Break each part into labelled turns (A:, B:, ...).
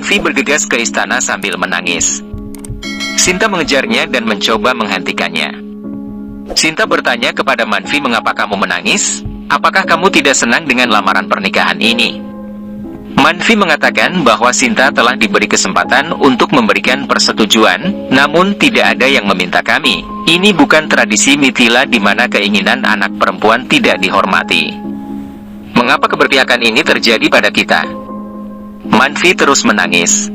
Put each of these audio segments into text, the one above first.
A: Manvi bergegas ke istana sambil menangis. Sinta mengejarnya dan mencoba menghentikannya. Sinta bertanya kepada Manvi, "Mengapa kamu menangis? Apakah kamu tidak senang dengan lamaran pernikahan ini?" Manvi mengatakan bahwa Sinta telah diberi kesempatan untuk memberikan persetujuan, namun tidak ada yang meminta kami. Ini bukan tradisi Mithila di mana keinginan anak perempuan tidak dihormati. Mengapa keberpihakan ini terjadi pada kita? Manvi terus menangis.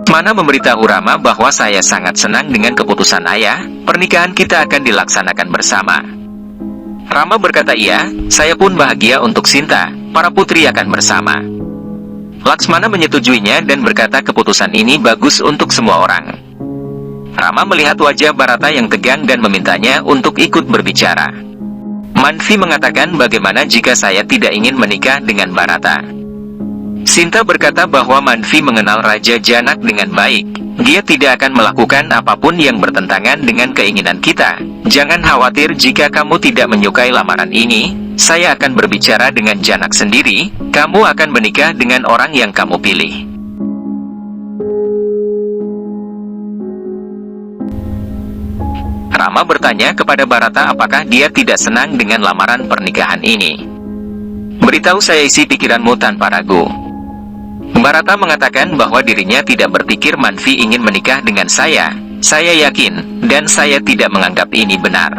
A: Mana memberitahu Rama bahwa saya sangat senang dengan keputusan ayah, pernikahan kita akan dilaksanakan bersama. Rama berkata iya, saya pun bahagia untuk Sinta, para putri akan bersama. Laksmana menyetujuinya dan berkata keputusan ini bagus untuk semua orang. Rama melihat wajah Bharata yang tegang dan memintanya untuk ikut berbicara. Manvi mengatakan, "Bagaimana jika saya tidak ingin menikah dengan Bharata?" Sinta berkata bahwa Manvi mengenal Raja Janak dengan baik. Dia tidak akan melakukan apapun yang bertentangan dengan keinginan kita. Jangan khawatir jika kamu tidak menyukai lamaran ini. Saya akan berbicara dengan Janak sendiri. Kamu akan menikah dengan orang yang kamu pilih. Rama bertanya kepada Bharata apakah dia tidak senang dengan lamaran pernikahan ini. "Beritahu saya isi pikiranmu tanpa ragu." Bharata mengatakan bahwa dirinya tidak berpikir Manvi ingin menikah dengan saya. "Saya yakin, dan saya tidak menganggap ini benar."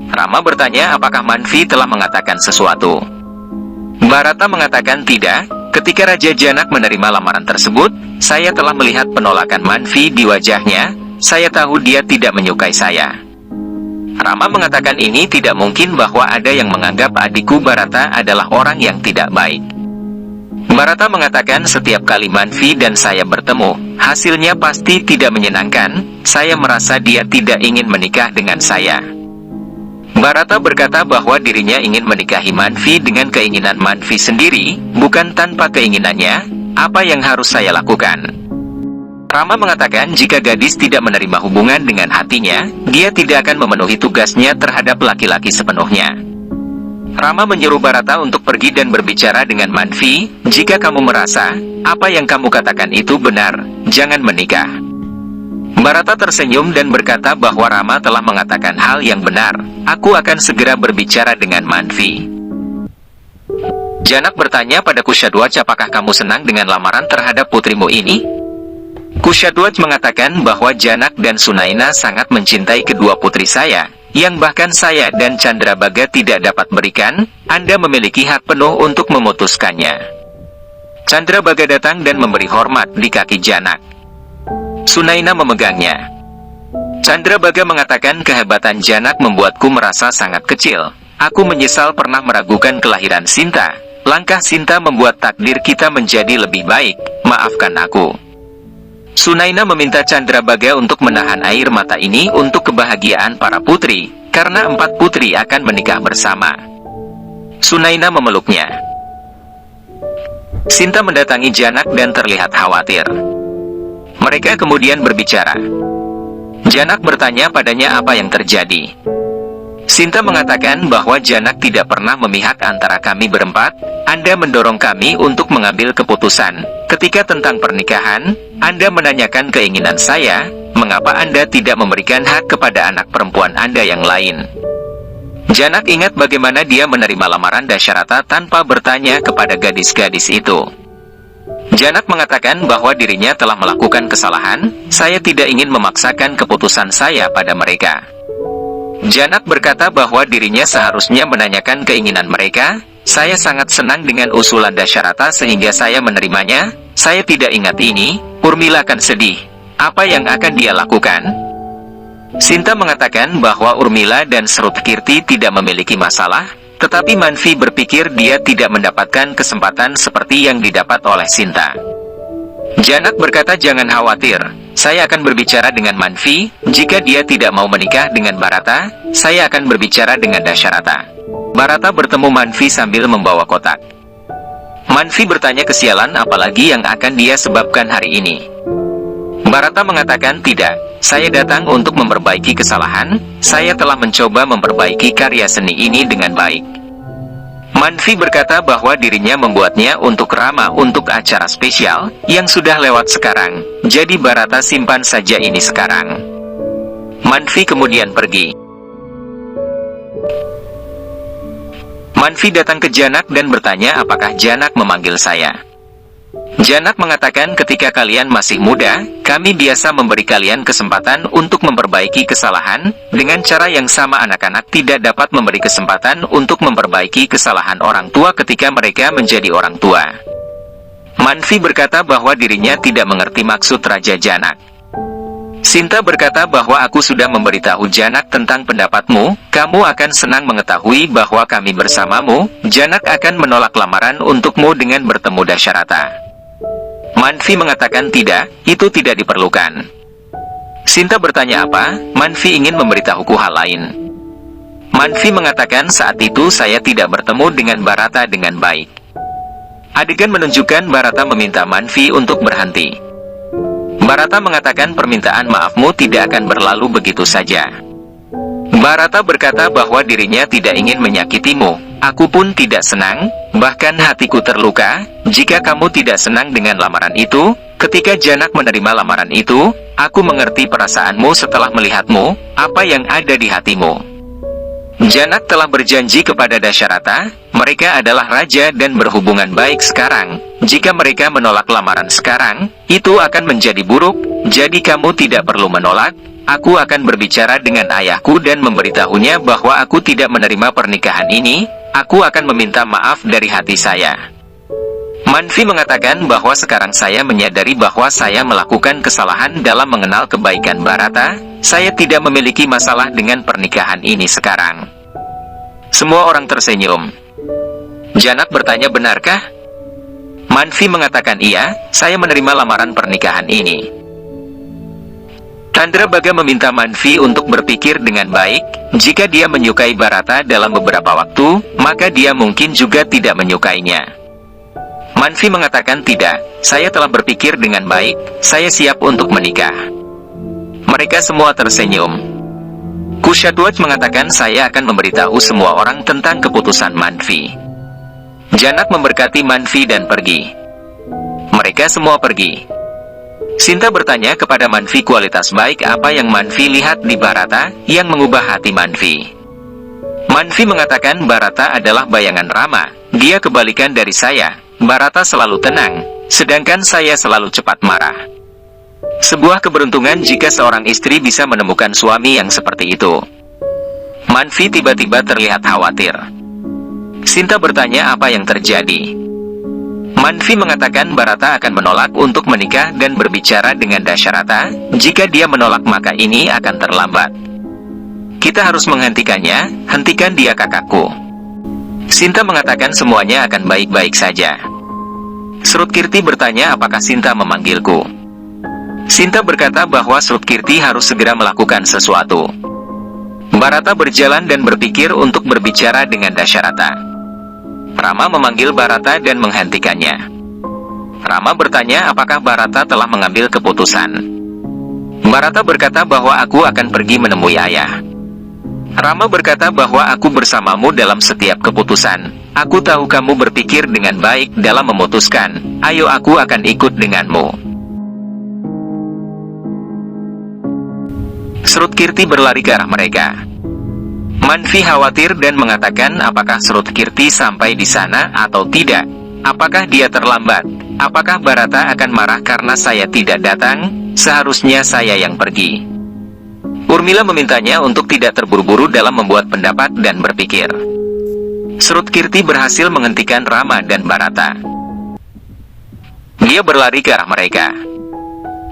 A: Rama bertanya apakah Manvi telah mengatakan sesuatu. Bharata mengatakan tidak. Ketika Raja Janak menerima lamaran tersebut, saya telah melihat penolakan Manvi di wajahnya. Saya tahu dia tidak menyukai saya. Rama mengatakan ini tidak mungkin bahwa ada yang menganggap adikku Bharata adalah orang yang tidak baik. Bharata mengatakan setiap kali Manvi dan saya bertemu, hasilnya pasti tidak menyenangkan. Saya merasa dia tidak ingin menikah dengan saya. Bharata berkata bahwa dirinya ingin menikahi Manvi dengan keinginan Manvi sendiri, bukan tanpa keinginannya. Apa yang harus saya lakukan? Rama mengatakan jika gadis tidak menerima hubungan dengan hatinya, dia tidak akan memenuhi tugasnya terhadap laki-laki sepenuhnya. Rama menyuruh Bharata untuk pergi dan berbicara dengan Manvi. "Jika kamu merasa apa yang kamu katakan itu benar, jangan menikah." Bharata tersenyum dan berkata bahwa Rama telah mengatakan hal yang benar. "Aku akan segera berbicara dengan Manvi." Janak bertanya pada Kushadwaj, "Apakah kamu senang dengan lamaran terhadap putrimu ini?" Kushadwaj mengatakan bahwa Janak dan Sunaina sangat mencintai kedua putri saya, yang bahkan saya dan Chandrabaga tidak dapat berikan. Anda memiliki hak penuh untuk memutuskannya. Chandrabaga datang dan memberi hormat di kaki Janak. Sunaina memegangnya. Chandrabaga mengatakan kehebatan Janak membuatku merasa sangat kecil. Aku menyesal pernah meragukan kelahiran Sinta. Langkah Sinta membuat takdir kita menjadi lebih baik. Maafkan aku. Sunaina meminta Chandrabaga untuk menahan air mata ini untuk kebahagiaan para putri, karena 4 putri akan menikah bersama. Sunaina memeluknya. Sinta mendatangi Janak dan terlihat khawatir. Mereka kemudian berbicara. Janak bertanya padanya apa yang terjadi. Sinta mengatakan bahwa Janak tidak pernah memihak antara kami berempat. Anda mendorong kami untuk mengambil keputusan. Ketika tentang pernikahan, Anda menanyakan keinginan saya. Mengapa Anda tidak memberikan hak kepada anak perempuan Anda yang lain? Janak ingat bagaimana dia menerima lamaran Dasharata tanpa bertanya kepada gadis-gadis itu. Janak mengatakan bahwa dirinya telah melakukan kesalahan. Saya tidak ingin memaksakan keputusan saya pada mereka. Janak berkata bahwa dirinya seharusnya menanyakan keinginan mereka. Saya sangat senang dengan usulan Dasharata sehingga saya menerimanya. Saya tidak ingat ini. Urmila akan sedih. Apa yang akan dia lakukan? Sinta mengatakan bahwa Urmila dan Srutkirti tidak memiliki masalah, tetapi Manvi berpikir dia tidak mendapatkan kesempatan seperti yang didapat oleh Sinta. Janak berkata jangan khawatir. Saya akan berbicara dengan Manvi. Jika dia tidak mau menikah dengan Bharata, saya akan berbicara dengan Dasharata. Bharata bertemu Manvi sambil membawa kotak. Manvi bertanya kesialan apalagi yang akan dia sebabkan hari ini. Bharata mengatakan tidak. Saya datang untuk memperbaiki kesalahan. Saya telah mencoba memperbaiki karya seni ini dengan baik. Manfi berkata bahwa dirinya membuatnya untuk Rama untuk acara spesial yang sudah lewat sekarang. Jadi Barata simpan saja ini sekarang. Manfi kemudian pergi. Manfi datang ke Janak dan bertanya apakah Janak memanggil saya. Janak mengatakan ketika kalian masih muda, kami biasa memberi kalian kesempatan untuk memperbaiki kesalahan, dengan cara yang sama anak-anak tidak dapat memberi kesempatan untuk memperbaiki kesalahan orang tua ketika mereka menjadi orang tua. Manfi berkata bahwa dirinya tidak mengerti maksud Raja Janak. Sinta berkata bahwa aku sudah memberitahu Janak tentang pendapatmu, kamu akan senang mengetahui bahwa kami bersamamu, Janak akan menolak lamaran untukmu dengan bertemu Dasyarata. Manfi mengatakan tidak, itu tidak diperlukan. Sinta bertanya apa, Manfi ingin memberitahuku hal lain. Manfi mengatakan saat itu saya tidak bertemu dengan Barata dengan baik. Adegan menunjukkan Barata meminta Manfi untuk berhenti. Barata mengatakan permintaan maafmu tidak akan berlalu begitu saja. Barata berkata bahwa dirinya tidak ingin menyakitimu, aku pun tidak senang, bahkan hatiku terluka, jika kamu tidak senang dengan lamaran itu. Ketika Janak menerima lamaran itu, aku mengerti perasaanmu setelah melihatmu, apa yang ada di hatimu. Janak telah berjanji kepada Dasyarata, mereka adalah raja dan berhubungan baik sekarang. Jika mereka menolak lamaran sekarang, itu akan menjadi buruk, jadi kamu tidak perlu menolak. Aku akan berbicara dengan ayahku dan memberitahunya bahwa aku tidak menerima pernikahan ini, aku akan meminta maaf dari hati saya. Manfi mengatakan bahwa sekarang saya menyadari bahwa saya melakukan kesalahan dalam mengenal kebaikan Barata, saya tidak memiliki masalah dengan pernikahan ini sekarang. Semua orang tersenyum. Janak bertanya benarkah? Manfi mengatakan iya, saya menerima lamaran pernikahan ini. Chandrabaga meminta Manfi untuk berpikir dengan baik, jika dia menyukai Barata dalam beberapa waktu, maka dia mungkin juga tidak menyukainya. Manfi mengatakan tidak, saya telah berpikir dengan baik, saya siap untuk menikah. Mereka semua tersenyum. Kushatwaj mengatakan saya akan memberitahu semua orang tentang keputusan Manfi. Janak memberkati Manfi dan pergi. Mereka semua pergi. Sinta bertanya kepada Manfi kualitas baik apa yang Manfi lihat di Barata, yang mengubah hati Manfi. Manfi mengatakan Barata adalah bayangan Rama, dia kebalikan dari saya, Barata selalu tenang, sedangkan saya selalu cepat marah. Sebuah keberuntungan jika seorang istri bisa menemukan suami yang seperti itu. Manfi tiba-tiba terlihat khawatir. Sinta bertanya apa yang terjadi. Manfi mengatakan Barata akan menolak untuk menikah dan berbicara dengan Dasyarata, jika dia menolak maka ini akan terlambat. Kita harus menghentikannya, hentikan dia kakakku. Sinta mengatakan semuanya akan baik-baik saja. Srutkirti bertanya apakah Sinta memanggilku. Sinta berkata bahwa Srutkirti harus segera melakukan sesuatu. Barata berjalan dan berpikir untuk berbicara dengan Dasyarata. Rama memanggil Barata dan menghentikannya. Rama bertanya apakah Barata telah mengambil keputusan. Barata berkata bahwa aku akan pergi menemui ayah. Rama berkata bahwa aku bersamamu dalam setiap keputusan. Aku tahu kamu berpikir dengan baik dalam memutuskan. Ayo aku akan ikut denganmu. Srutkirti berlari ke arah mereka. Manfi khawatir dan mengatakan apakah Srutkirti sampai di sana atau tidak. Apakah dia terlambat? Apakah Barata akan marah karena saya tidak datang? Seharusnya saya yang pergi. Urmila memintanya untuk tidak terburu-buru dalam membuat pendapat dan berpikir. Srutkirti berhasil menghentikan Rama dan Barata. Dia berlari ke arah mereka.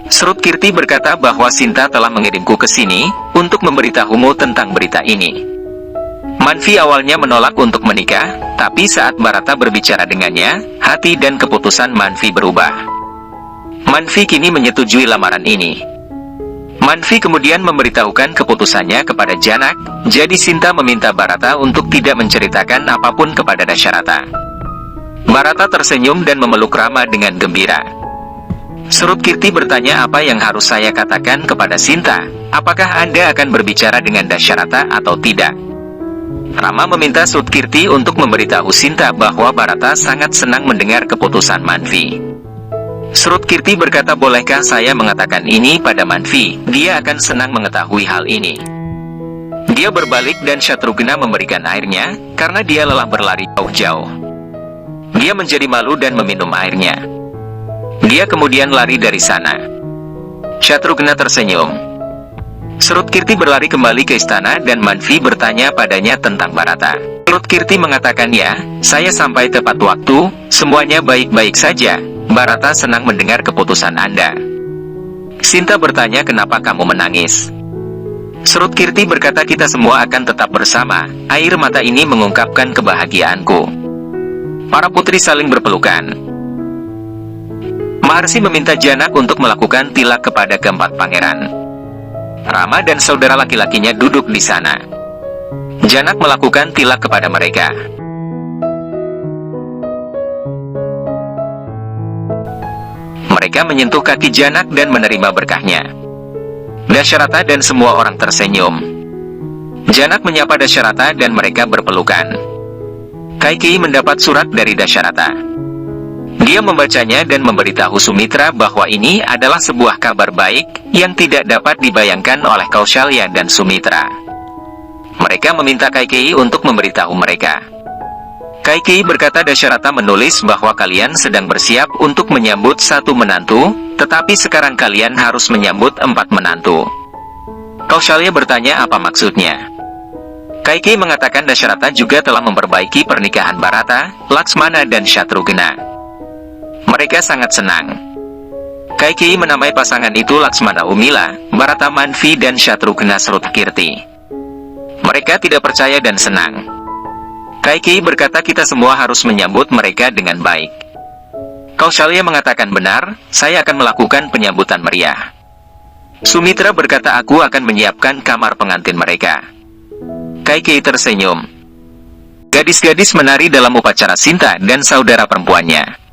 A: Srutkirti berkata bahwa Sinta telah mengirimku ke sini untuk memberitahumu tentang berita ini. Manfi awalnya menolak untuk menikah, tapi saat Barata berbicara dengannya, hati dan keputusan Manfi berubah. Manfi kini menyetujui lamaran ini. Manfi kemudian memberitahukan keputusannya kepada Janak, jadi Sinta meminta Barata untuk tidak menceritakan apapun kepada Dasyarata. Barata tersenyum dan memeluk Rama dengan gembira. Srutkirti bertanya apa yang harus saya katakan kepada Sinta, apakah Anda akan berbicara dengan Dasyarata atau tidak? Rama meminta Srutkirti untuk memberitahu Sinta bahwa Bharata sangat senang mendengar keputusan Manvi. Srutkirti berkata, bolehkah saya mengatakan ini pada Manvi? Dia akan senang mengetahui hal ini. Dia berbalik dan Shatrughna memberikan airnya, karena dia lelah berlari jauh-jauh. Dia menjadi malu dan meminum airnya. Dia kemudian lari dari sana. Shatrughna tersenyum. Srutkirti berlari kembali ke istana dan Manvi bertanya padanya tentang Bharata. Srutkirti mengatakan, ya, saya sampai tepat waktu, semuanya baik-baik saja. Bharata senang mendengar keputusan Anda. Sinta bertanya, kenapa kamu menangis? Srutkirti berkata, kita semua akan tetap bersama. Air mata ini mengungkapkan kebahagiaanku. Para putri saling berpelukan. Maharsi meminta Janak untuk melakukan tilak kepada keempat pangeran. Rama dan saudara laki-lakinya duduk di sana. Janak melakukan tilak kepada mereka. Mereka menyentuh kaki Janak dan menerima berkahnya. Dasyarata dan semua orang tersenyum. Janak menyapa Dasyarata dan mereka berpelukan. Kaikeyi mendapat surat dari Dasyarata. Dia membacanya dan memberitahu Sumitra bahwa ini adalah sebuah kabar baik yang tidak dapat dibayangkan oleh Kaushalya dan Sumitra. Mereka meminta Kaikeyi untuk memberitahu mereka. Kaikeyi berkata, Dasyarata menulis bahwa kalian sedang bersiap untuk menyambut satu menantu, tetapi sekarang kalian harus menyambut 4 menantu. Kaushalya bertanya apa maksudnya. Kaikeyi mengatakan Dasyarata juga telah memperbaiki pernikahan Bharata, Laksmana dan Shatrughna. Mereka sangat senang. Kaikeyi menamai pasangan itu Laksmana Umila, Bharata Manvi dan Shatrughna Srutkirti. Mereka tidak percaya dan senang. Kaikeyi berkata, kita semua harus menyambut mereka dengan baik. Kaushalya mengatakan, benar, saya akan melakukan penyambutan meriah. Sumitra berkata, aku akan menyiapkan kamar pengantin mereka. Kaikeyi tersenyum. Gadis-gadis menari dalam upacara Sinta dan saudara perempuannya.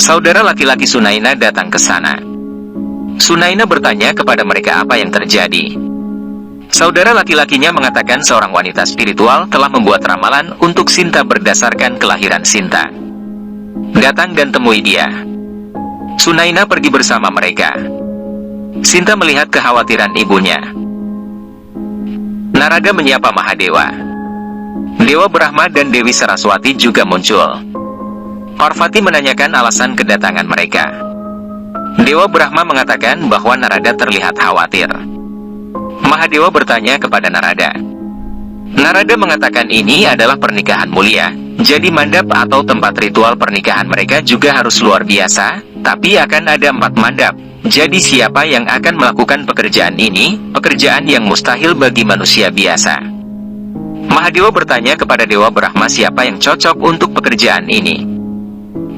A: Saudara laki-laki Sunaina datang ke sana. Sunaina bertanya kepada mereka apa yang terjadi. Saudara laki-lakinya mengatakan seorang wanita spiritual telah membuat ramalan untuk Sinta berdasarkan kelahiran Sinta. Datang dan temui dia. Sunaina pergi bersama mereka. Sinta melihat kekhawatiran ibunya. Narada menyapa Mahadewa. Dewa Brahma dan Dewi Saraswati juga muncul. Parvati menanyakan alasan kedatangan mereka. Dewa Brahma mengatakan bahwa Narada terlihat khawatir. Mahadewa bertanya kepada Narada. Narada mengatakan ini adalah pernikahan mulia, jadi mandap atau tempat ritual pernikahan mereka juga harus luar biasa, tapi akan ada 4 mandap. Jadi siapa yang akan melakukan pekerjaan ini, pekerjaan yang mustahil bagi manusia biasa. Mahadewa bertanya kepada Dewa Brahma siapa yang cocok untuk pekerjaan ini.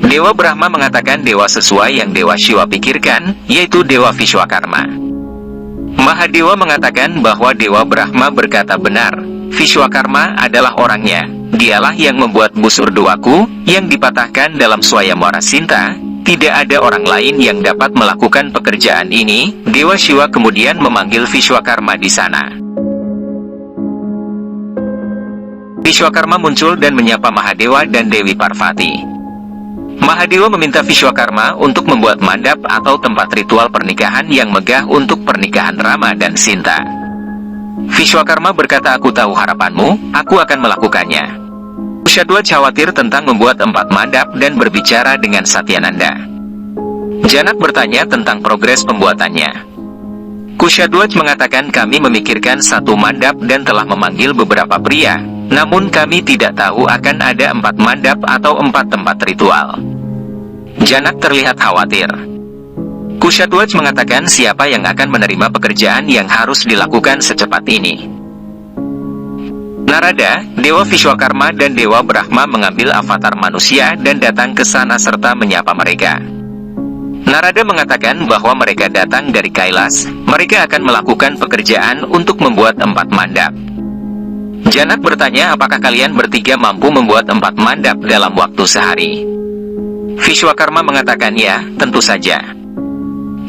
A: Dewa Brahma mengatakan dewa sesuai yang Dewa Shiva pikirkan, yaitu Dewa Vishwakarma. Mahadewa mengatakan bahwa Dewa Brahma berkata benar, Vishwakarma adalah orangnya. Dialah yang membuat busur doaku, yang dipatahkan dalam Swayamwara Sinta. Tidak ada orang lain yang dapat melakukan pekerjaan ini. Dewa Shiva kemudian memanggil Vishwakarma di sana. Vishwakarma muncul dan menyapa Mahadewa dan Dewi Parvati. Mahadewa meminta Vishwakarma untuk membuat mandap atau tempat ritual pernikahan yang megah untuk pernikahan Rama dan Sinta. Vishwakarma berkata, aku tahu harapanmu, aku akan melakukannya. Kushadwaj khawatir tentang membuat 4 mandap dan berbicara dengan Satyananda. Janak bertanya tentang progres pembuatannya. Kushadwaj mengatakan kami memikirkan 1 mandap dan telah memanggil beberapa pria, namun kami tidak tahu akan ada 4 mandap atau 4 tempat ritual. Janak terlihat khawatir. Kushadwaj mengatakan siapa yang akan menerima pekerjaan yang harus dilakukan secepat ini. Narada, Dewa Vishwakarma dan Dewa Brahma mengambil avatar manusia dan datang ke sana serta menyapa mereka. Narada mengatakan bahwa mereka datang dari Kailas, mereka akan melakukan pekerjaan untuk membuat 4 mandap. Janak bertanya apakah kalian bertiga mampu membuat 4 mandap dalam waktu sehari. Vishwakarma mengatakan ya, tentu saja.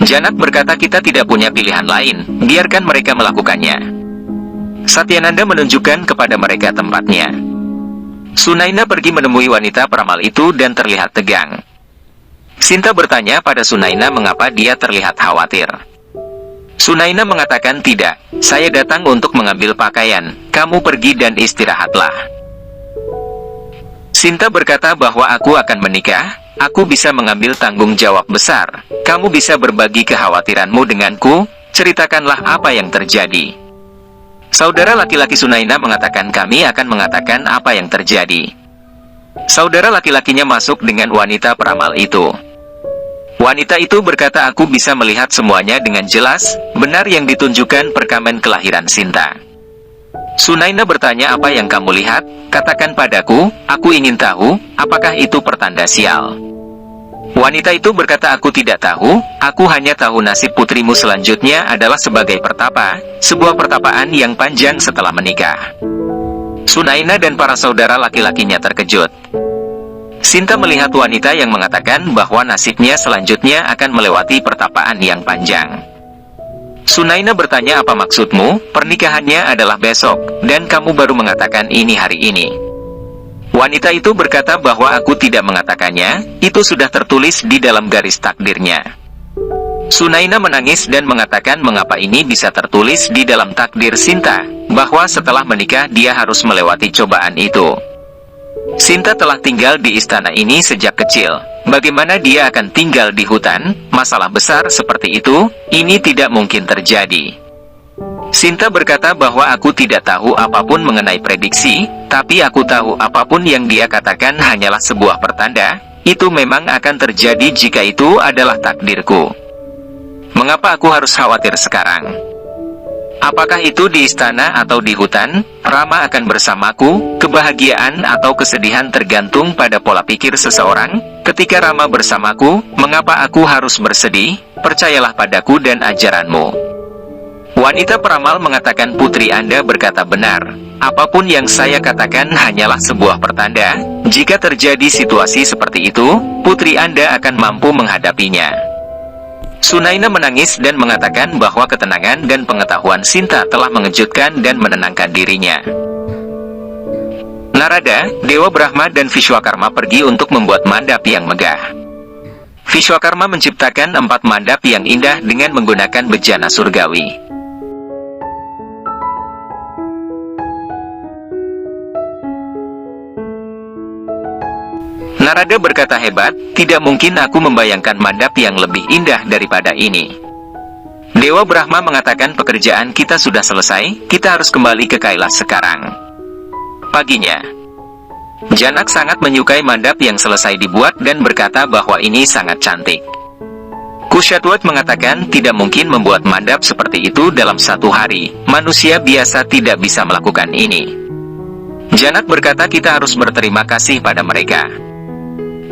A: Janak berkata kita tidak punya pilihan lain, biarkan mereka melakukannya. Satyananda menunjukkan kepada mereka tempatnya. Sunaina pergi menemui wanita peramal itu dan terlihat tegang. Sinta bertanya pada Sunaina mengapa dia terlihat khawatir. Sunaina mengatakan tidak, saya datang untuk mengambil pakaian, kamu pergi dan istirahatlah. Sinta berkata bahwa aku akan menikah, aku bisa mengambil tanggung jawab besar, kamu bisa berbagi kekhawatiranmu denganku, ceritakanlah apa yang terjadi. Saudara laki-laki Sunaina mengatakan kami akan mengatakan apa yang terjadi. Saudara laki-lakinya masuk dengan wanita peramal itu. Wanita itu berkata aku bisa melihat semuanya dengan jelas, benar yang ditunjukkan perkamen kelahiran Sinta. Sunaina bertanya apa yang kamu lihat, katakan padaku, aku ingin tahu, apakah itu pertanda sial. Wanita itu berkata aku tidak tahu, aku hanya tahu nasib putrimu selanjutnya adalah sebagai pertapa, sebuah pertapaan yang panjang setelah menikah. Sunaina dan para saudara laki-lakinya terkejut. Sinta melihat wanita yang mengatakan bahwa nasibnya selanjutnya akan melewati pertapaan yang panjang. Sunaina bertanya apa maksudmu, pernikahannya adalah besok, dan kamu baru mengatakan ini hari ini. Wanita itu berkata bahwa aku tidak mengatakannya, itu sudah tertulis di dalam garis takdirnya. Sunaina menangis dan mengatakan mengapa ini bisa tertulis di dalam takdir Sinta, bahwa setelah menikah dia harus melewati cobaan itu. Sinta telah tinggal di istana ini sejak kecil, bagaimana dia akan tinggal di hutan, masalah besar seperti itu, ini tidak mungkin terjadi. Sinta berkata bahwa aku tidak tahu apapun mengenai prediksi, tapi aku tahu apapun yang dia katakan hanyalah sebuah pertanda, itu memang akan terjadi jika itu adalah takdirku. Mengapa aku harus khawatir sekarang? Apakah itu di istana atau di hutan, Rama akan bersamaku, kebahagiaan atau kesedihan tergantung pada pola pikir seseorang, ketika Rama bersamaku, mengapa aku harus bersedih, percayalah padaku dan ajaranmu. Wanita peramal mengatakan putri Anda berkata benar, apapun yang saya katakan hanyalah sebuah pertanda, jika terjadi situasi seperti itu, putri Anda akan mampu menghadapinya. Sunaina menangis dan mengatakan bahwa ketenangan dan pengetahuan Sinta telah mengejutkan dan menenangkan dirinya. Narada, Dewa Brahma dan Vishwakarma pergi untuk membuat mandap yang megah. Vishwakarma menciptakan 4 mandap yang indah dengan menggunakan bejana surgawi. Narada berkata hebat, tidak mungkin aku membayangkan mandap yang lebih indah daripada ini. Dewa Brahma mengatakan pekerjaan kita sudah selesai, kita harus kembali ke Kailas sekarang. Paginya, Janak sangat menyukai mandap yang selesai dibuat dan berkata bahwa ini sangat cantik. Kushatwat mengatakan tidak mungkin membuat mandap seperti itu dalam 1 hari, manusia biasa tidak bisa melakukan ini. Janak berkata kita harus berterima kasih pada mereka.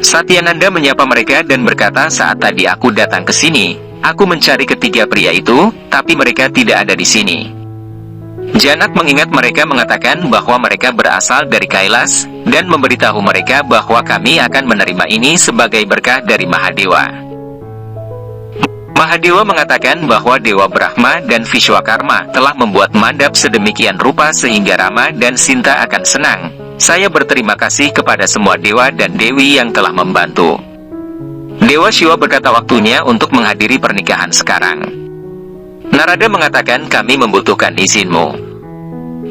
A: Satyananda menyapa mereka dan berkata saat tadi aku datang ke sini, aku mencari ketiga pria itu, tapi mereka tidak ada di sini. Janak mengingat mereka mengatakan bahwa mereka berasal dari Kailas, dan memberitahu mereka bahwa kami akan menerima ini sebagai berkah dari Mahadewa. Mahadewa mengatakan bahwa Dewa Brahma dan Vishwakarma telah membuat mandap sedemikian rupa sehingga Rama dan Sinta akan senang. Saya berterima kasih kepada semua dewa dan dewi yang telah membantu. Dewa Shiva berkata waktunya untuk menghadiri pernikahan sekarang. Narada mengatakan kami membutuhkan izinmu.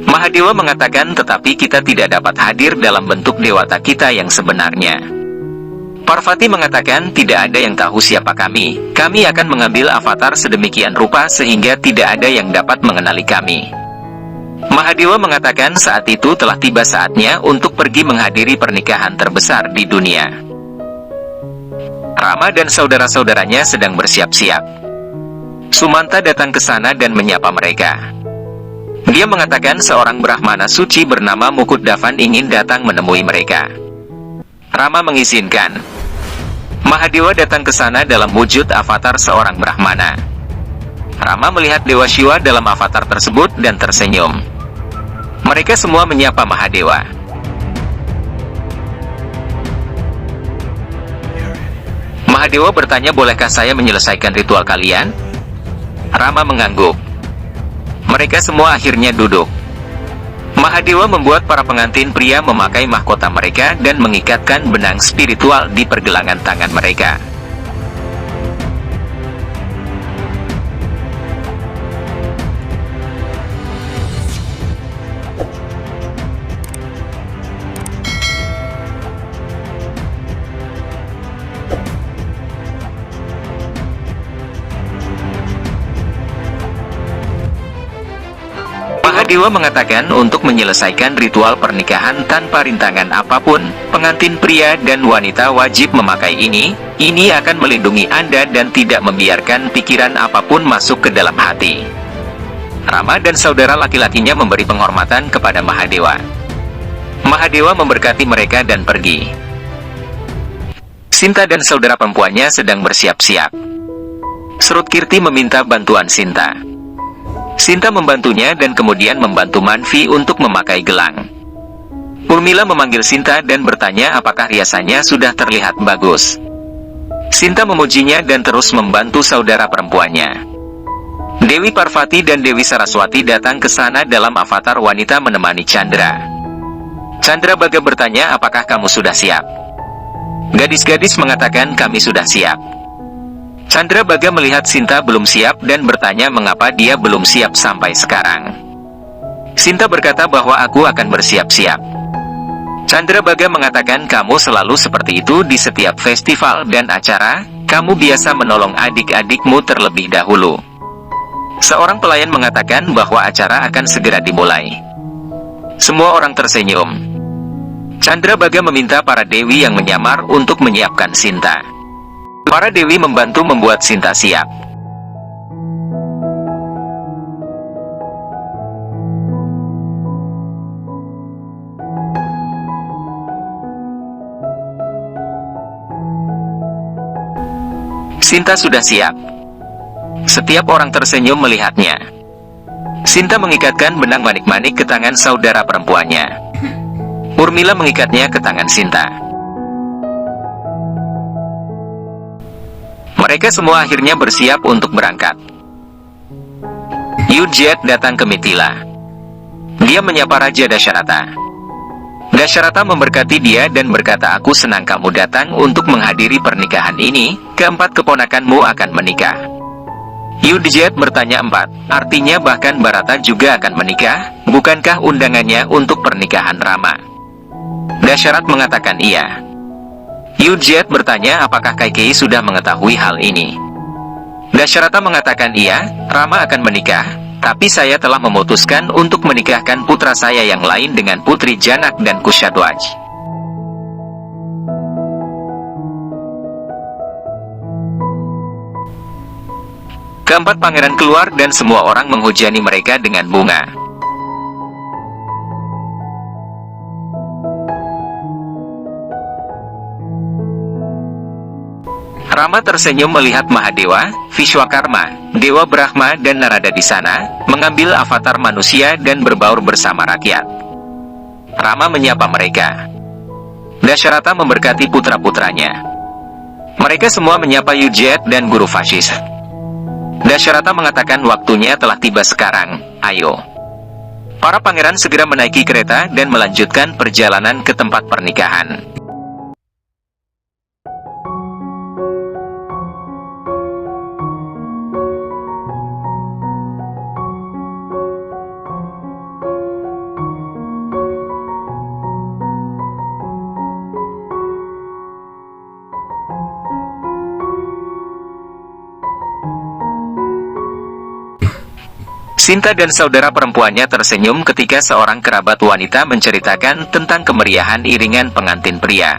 A: Mahadewa mengatakan tetapi kita tidak dapat hadir dalam bentuk dewata kita yang sebenarnya. Parvati mengatakan tidak ada yang tahu siapa kami akan mengambil avatar sedemikian rupa sehingga tidak ada yang dapat mengenali kami. Mahadewa mengatakan saat itu telah tiba saatnya untuk pergi menghadiri pernikahan terbesar di dunia. Rama dan saudara-saudaranya sedang bersiap-siap. Sumanta datang ke sana dan menyapa mereka. Dia mengatakan seorang Brahmana suci bernama Mukutdavan ingin datang menemui mereka. Rama mengizinkan. Mahadewa datang ke sana dalam wujud avatar seorang Brahmana. Rama melihat Dewa Shiva dalam avatar tersebut dan tersenyum. Mereka semua menyapa Mahadewa. Mahadewa bertanya bolehkah saya menyelesaikan ritual kalian? Rama mengangguk. Mereka semua akhirnya duduk. Mahadewa membuat para pengantin pria memakai mahkota mereka dan mengikatkan benang spiritual di pergelangan tangan mereka. Mahadewa mengatakan untuk menyelesaikan ritual pernikahan tanpa rintangan apapun, pengantin pria dan wanita wajib memakai ini akan melindungi Anda dan tidak membiarkan pikiran apapun masuk ke dalam hati. Rama dan saudara laki-lakinya memberi penghormatan kepada Mahadewa. Mahadewa memberkati mereka dan pergi. Sinta dan saudara perempuannya sedang bersiap-siap. Srutkirti meminta bantuan Sinta. Sinta membantunya dan kemudian membantu Manvi untuk memakai gelang. Urmila memanggil Sinta dan bertanya apakah riasannya sudah terlihat bagus. Sinta memujinya dan terus membantu saudara perempuannya. Dewi Parvati dan Dewi Saraswati datang ke sana dalam avatar wanita menemani Chandra. Chandra Baga bertanya apakah kamu sudah siap. Gadis-gadis mengatakan kami sudah siap. Chandra Baga melihat Sinta belum siap dan bertanya mengapa dia belum siap sampai sekarang. Sinta berkata bahwa aku akan bersiap-siap. Chandra Baga mengatakan kamu selalu seperti itu di setiap festival dan acara, kamu biasa menolong adik-adikmu terlebih dahulu. Seorang pelayan mengatakan bahwa acara akan segera dimulai. Semua orang tersenyum. Chandra Baga meminta para dewi yang menyamar untuk menyiapkan Sinta. Para dewi membantu membuat Sinta siap. Sinta sudah siap. Setiap orang tersenyum melihatnya. Sinta mengikatkan benang manik-manik ke tangan saudara perempuannya. Urmila mengikatnya ke tangan Sinta. Mereka semua akhirnya bersiap untuk berangkat. Yudjet datang ke Mithila. Dia menyapa Raja Dasyarata. Dasyarata memberkati dia dan berkata, aku senang kamu datang untuk menghadiri pernikahan ini, keempat keponakanmu akan menikah. Yudjet bertanya, empat, artinya bahkan Bharata juga akan menikah, bukankah undangannya untuk pernikahan Rama? Dasyarat mengatakan iya. Yudjet bertanya apakah Kaikeyi sudah mengetahui hal ini. Dasyarata mengatakan iya, Rama akan menikah, tapi saya telah memutuskan untuk menikahkan putra saya yang lain dengan putri Janak dan Kushadwaj. Keempat pangeran keluar dan semua orang menghujani mereka dengan bunga. Rama tersenyum melihat Mahadewa, Vishwakarma, Dewa Brahma dan Narada di sana, mengambil avatar manusia dan berbaur bersama rakyat. Rama menyapa mereka. Dasyarata memberkati putra-putranya. Mereka semua menyapa Yudjet dan Guru Vasis. Dasyarata mengatakan waktunya telah tiba sekarang, ayo. Para pangeran segera menaiki kereta dan melanjutkan perjalanan ke tempat pernikahan. Sinta dan saudara perempuannya tersenyum ketika seorang kerabat wanita menceritakan tentang kemeriahan iringan pengantin pria.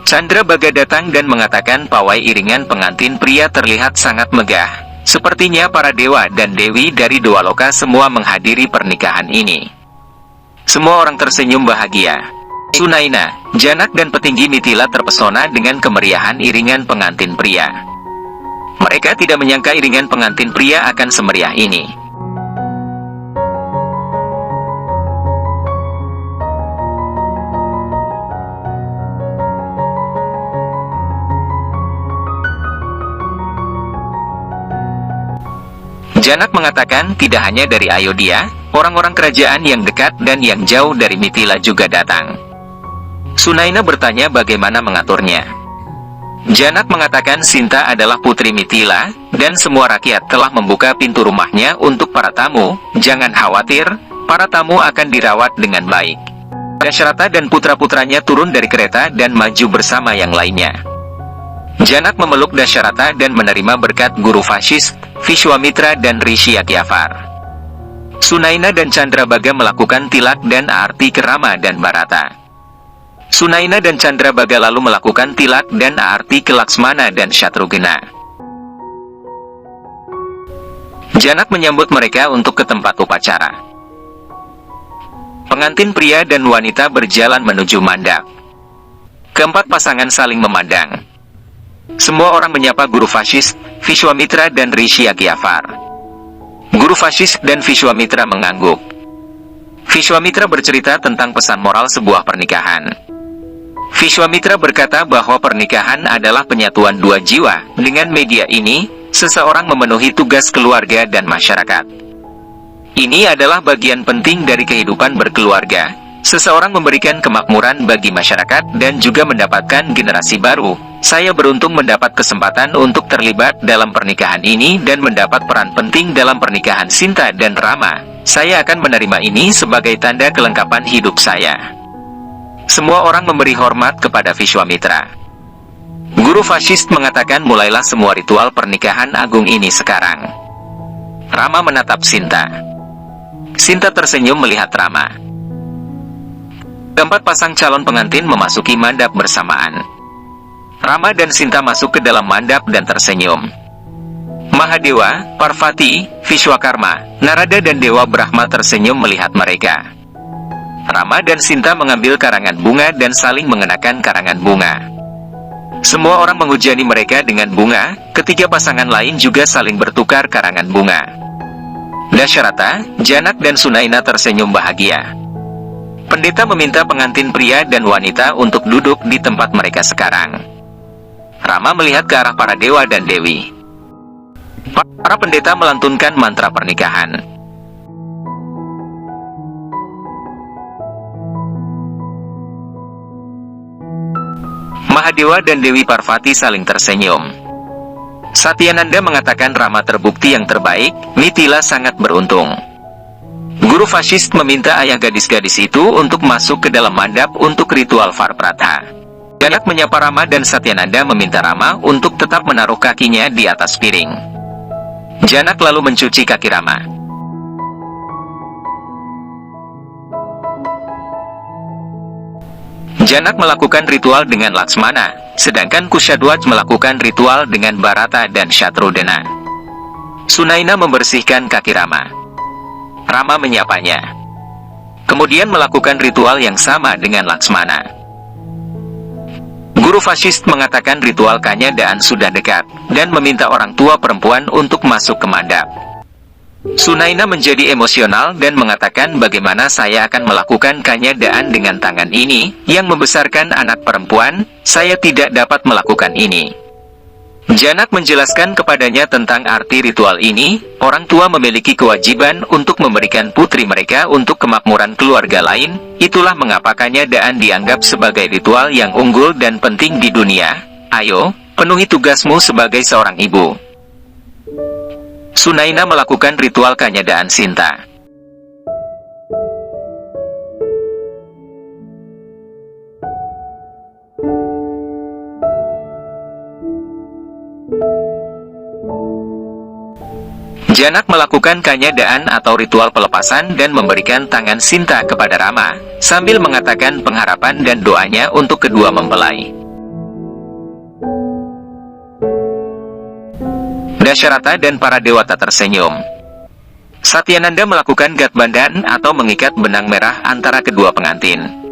A: Chandra Baga datang dan mengatakan pawai iringan pengantin pria terlihat sangat megah. Sepertinya para dewa dan dewi dari dua loka semua menghadiri pernikahan ini. Semua orang tersenyum bahagia. Sunaina, Janak dan petinggi Mithila terpesona dengan kemeriahan iringan pengantin pria. Mereka tidak menyangka iringan pengantin pria akan semeriah ini. Janak mengatakan tidak hanya dari Ayodhya, orang-orang kerajaan yang dekat dan yang jauh dari Mithila juga datang. Sunaina bertanya bagaimana mengaturnya. Janak mengatakan Sinta adalah putri Mithila, dan semua rakyat telah membuka pintu rumahnya untuk para tamu. Jangan khawatir, para tamu akan dirawat dengan baik. Dasharata dan putra-putranya turun dari kereta dan maju bersama yang lainnya. Janak memeluk Dasharata dan menerima berkat guru Vashisth, Vishwamitra dan Rishi Agyafar. Sunaina dan Chandrabaga melakukan tilak dan aarti ke Rama dan Bharata. Sunaina dan Chandrabaga lalu melakukan tilak dan aarti ke Laksmana dan Shatrughna. Janak menyambut mereka untuk ke tempat upacara. Pengantin pria dan wanita berjalan menuju mandap. Keempat pasangan saling memandang. Semua orang menyapa Guru Vashisth, Vishwamitra dan Rishi Agyafar. Guru Vashisth dan Vishwamitra mengangguk. Vishwamitra bercerita tentang pesan moral sebuah pernikahan. Vishwamitra berkata bahwa pernikahan adalah penyatuan dua jiwa. Dengan media ini, seseorang memenuhi tugas keluarga dan masyarakat. Ini adalah bagian penting dari kehidupan berkeluarga. Seseorang memberikan kemakmuran bagi masyarakat dan juga mendapatkan generasi baru. Saya beruntung mendapat kesempatan untuk terlibat dalam pernikahan ini dan mendapat peran penting dalam pernikahan Sinta dan Rama. Saya akan menerima ini sebagai tanda kelengkapan hidup saya. Semua orang memberi hormat kepada Vishwamitra. Guru Vashisth mengatakan mulailah semua ritual pernikahan agung ini sekarang. Rama menatap Sinta. Sinta tersenyum melihat Rama. Keempat pasang calon pengantin memasuki mandap bersamaan. Rama dan Sinta masuk ke dalam mandap dan tersenyum. Mahadewa, Parvati, Vishwakarma, Narada dan Dewa Brahma tersenyum melihat mereka. Rama dan Sinta mengambil karangan bunga dan saling mengenakan karangan bunga. Semua orang menghujani mereka dengan bunga. Ketiga pasangan lain juga saling bertukar karangan bunga. Dasharata, Janak dan Sunaina tersenyum bahagia. Pendeta meminta pengantin pria dan wanita untuk duduk di tempat mereka sekarang. Rama melihat ke arah para dewa dan dewi. Para pendeta melantunkan mantra pernikahan. Mahadewa dan Dewi Parvati saling tersenyum. Satyananda mengatakan Rama terbukti yang terbaik, Mithila sangat beruntung. Guru Vashisth meminta ayah gadis-gadis itu untuk masuk ke dalam mandap untuk ritual Varpratha. Janak menyapa Rama dan Satyananda meminta Rama untuk tetap menaruh kakinya di atas piring. Janak lalu mencuci kaki Rama. Janak melakukan ritual dengan Laksmana, sedangkan Kushadwaj melakukan ritual dengan Bharata dan Shatrughna. Sunaina membersihkan kaki Rama. Rama menyapanya. Kemudian melakukan ritual yang sama dengan Laksmana. Guru Vashisth mengatakan ritual kanyadaan sudah dekat, dan meminta orang tua perempuan untuk masuk ke mandap. Sunaina menjadi emosional dan mengatakan bagaimana saya akan melakukan kanyadaan dengan tangan ini, yang membesarkan anak perempuan, saya tidak dapat melakukan ini. Janak menjelaskan kepadanya tentang arti ritual ini, orang tua memiliki kewajiban untuk memberikan putri mereka untuk kemakmuran keluarga lain, itulah mengapa kanyadaan dianggap sebagai ritual yang unggul dan penting di dunia. Ayo, penuhi tugasmu sebagai seorang ibu. Sunaina melakukan ritual kanyadaan Sinta. Janak melakukan kanyadaan atau ritual pelepasan dan memberikan tangan Sinta kepada Rama, sambil mengatakan pengharapan dan doanya untuk kedua mempelai. Dasharata dan para dewata tersenyum. Satyananda melakukan Gatbandhan atau mengikat benang merah antara kedua pengantin.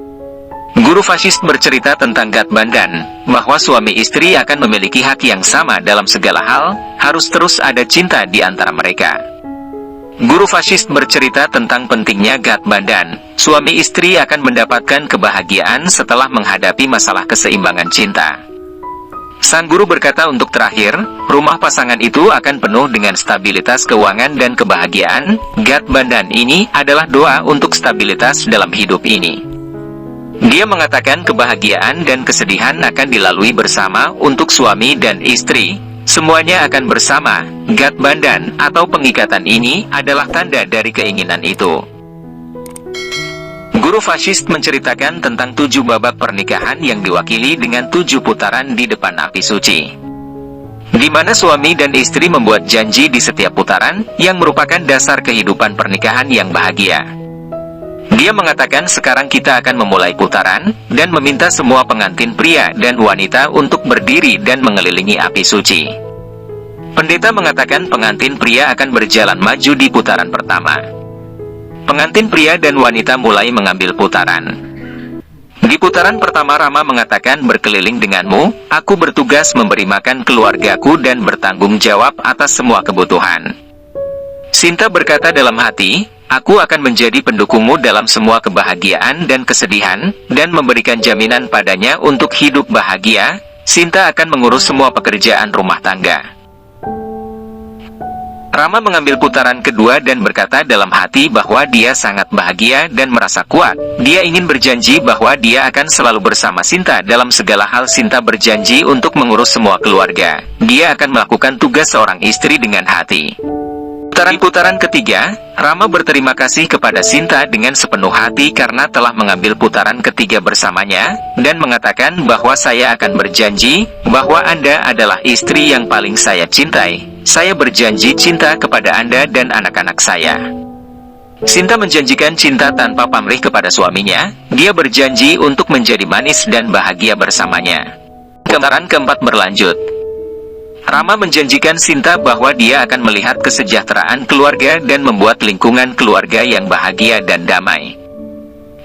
A: Guru Vashisth bercerita tentang Gatbandhan, bahwa suami istri akan memiliki hak yang sama dalam segala hal, harus terus ada cinta di antara mereka. Guru Vashisth bercerita tentang pentingnya Gatbandhan, suami istri akan mendapatkan kebahagiaan setelah menghadapi masalah keseimbangan cinta. Sang guru berkata untuk terakhir, rumah pasangan itu akan penuh dengan stabilitas keuangan dan kebahagiaan. Gatbandan ini adalah doa untuk stabilitas dalam hidup ini. Dia mengatakan kebahagiaan dan kesedihan akan dilalui bersama untuk suami dan istri. Semuanya akan bersama. Gatbandan atau pengikatan ini adalah tanda dari keinginan itu. Guru Vasist menceritakan tentang 7 babak pernikahan yang diwakili dengan 7 putaran di depan api suci, di mana suami dan istri membuat janji di setiap putaran, yang merupakan dasar kehidupan pernikahan yang bahagia. Dia mengatakan sekarang kita akan memulai putaran, dan meminta semua pengantin pria dan wanita untuk berdiri dan mengelilingi api suci. Pendeta mengatakan pengantin pria akan berjalan maju di putaran pertama. Pengantin pria dan wanita mulai mengambil putaran. Di putaran pertama Rama mengatakan berkeliling denganmu, aku bertugas memberi makan keluargaku dan bertanggung jawab atas semua kebutuhan. Sinta berkata dalam hati, aku akan menjadi pendukungmu dalam semua kebahagiaan dan kesedihan, dan memberikan jaminan padanya untuk hidup bahagia. Sinta akan mengurus semua pekerjaan rumah tangga. Rama mengambil putaran kedua dan berkata dalam hati bahwa dia sangat bahagia dan merasa kuat. Dia ingin berjanji bahwa dia akan selalu bersama Sinta dalam segala hal. Sinta berjanji untuk mengurus semua keluarga. Dia akan melakukan tugas seorang istri dengan hati. Putaran ketiga, Rama berterima kasih kepada Sinta dengan sepenuh hati karena telah mengambil putaran ketiga bersamanya, dan mengatakan bahwa saya akan berjanji bahwa Anda adalah istri yang paling saya cintai. Saya berjanji cinta kepada Anda dan anak-anak saya. Sinta menjanjikan cinta tanpa pamrih kepada suaminya. Dia berjanji untuk menjadi manis dan bahagia bersamanya. Putaran keempat berlanjut. Rama menjanjikan Sinta bahwa dia akan melihat kesejahteraan keluarga dan membuat lingkungan keluarga yang bahagia dan damai.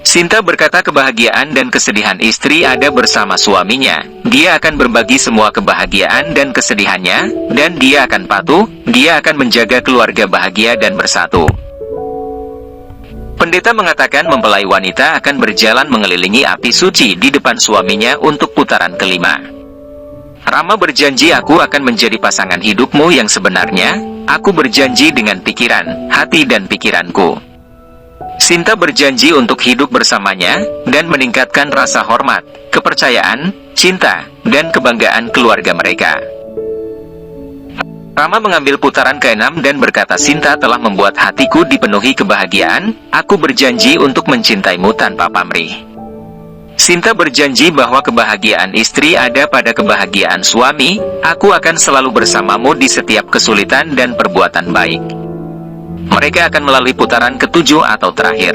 A: Sinta berkata kebahagiaan dan kesedihan istri ada bersama suaminya. Dia akan berbagi semua kebahagiaan dan kesedihannya, dan dia akan patuh. Dia akan menjaga keluarga bahagia dan bersatu. Pendeta mengatakan mempelai wanita akan berjalan mengelilingi api suci di depan suaminya untuk putaran kelima. Rama berjanji aku akan menjadi pasangan hidupmu yang sebenarnya. Aku berjanji dengan pikiran, hati dan pikiranku. Sinta berjanji untuk hidup bersamanya, dan meningkatkan rasa hormat, kepercayaan, cinta, dan kebanggaan keluarga mereka. Rama mengambil putaran ke-6 dan berkata Sinta telah membuat hatiku dipenuhi kebahagiaan. Aku berjanji untuk mencintaimu tanpa pamrih. Sinta berjanji bahwa kebahagiaan istri ada pada kebahagiaan suami. Aku akan selalu bersamamu di setiap kesulitan dan perbuatan baik. Mereka akan melalui putaran ke-7 atau terakhir.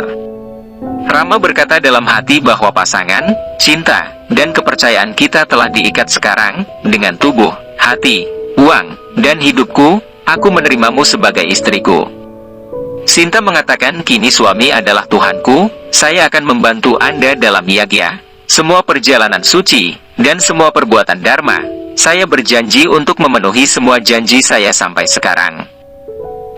A: Rama berkata dalam hati bahwa pasangan, cinta, dan kepercayaan kita telah diikat sekarang, dengan tubuh, hati, uang, dan hidupku. Aku menerimamu sebagai istriku. Sinta mengatakan kini suami adalah Tuhanku. Saya akan membantu Anda dalam yagya, semua perjalanan suci, dan semua perbuatan dharma. Saya berjanji untuk memenuhi semua janji saya sampai sekarang.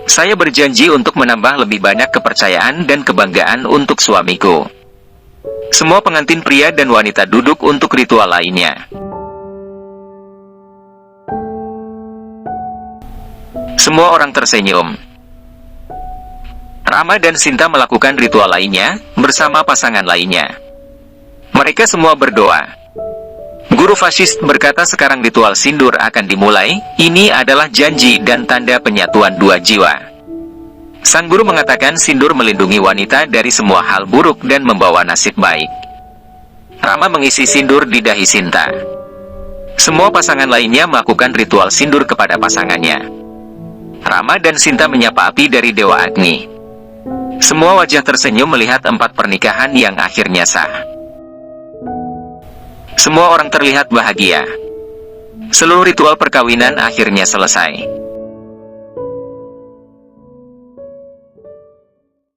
A: Saya berjanji untuk menambah lebih banyak kepercayaan dan kebanggaan untuk suamiku. Semua pengantin pria dan wanita duduk untuk ritual lainnya. Semua orang tersenyum. Rama dan Sinta melakukan ritual lainnya, bersama pasangan lainnya. Mereka semua berdoa. Guru Vasist berkata sekarang ritual sindur akan dimulai. Ini adalah janji dan tanda penyatuan dua jiwa. Sang guru mengatakan sindur melindungi wanita dari semua hal buruk dan membawa nasib baik. Rama mengisi sindur di dahi Sinta. Semua pasangan lainnya melakukan ritual sindur kepada pasangannya. Rama dan Sinta menyapa api dari Dewa Agni. Semua wajah tersenyum melihat 4 pernikahan yang akhirnya sah. Semua orang terlihat bahagia. Seluruh ritual perkawinan akhirnya selesai.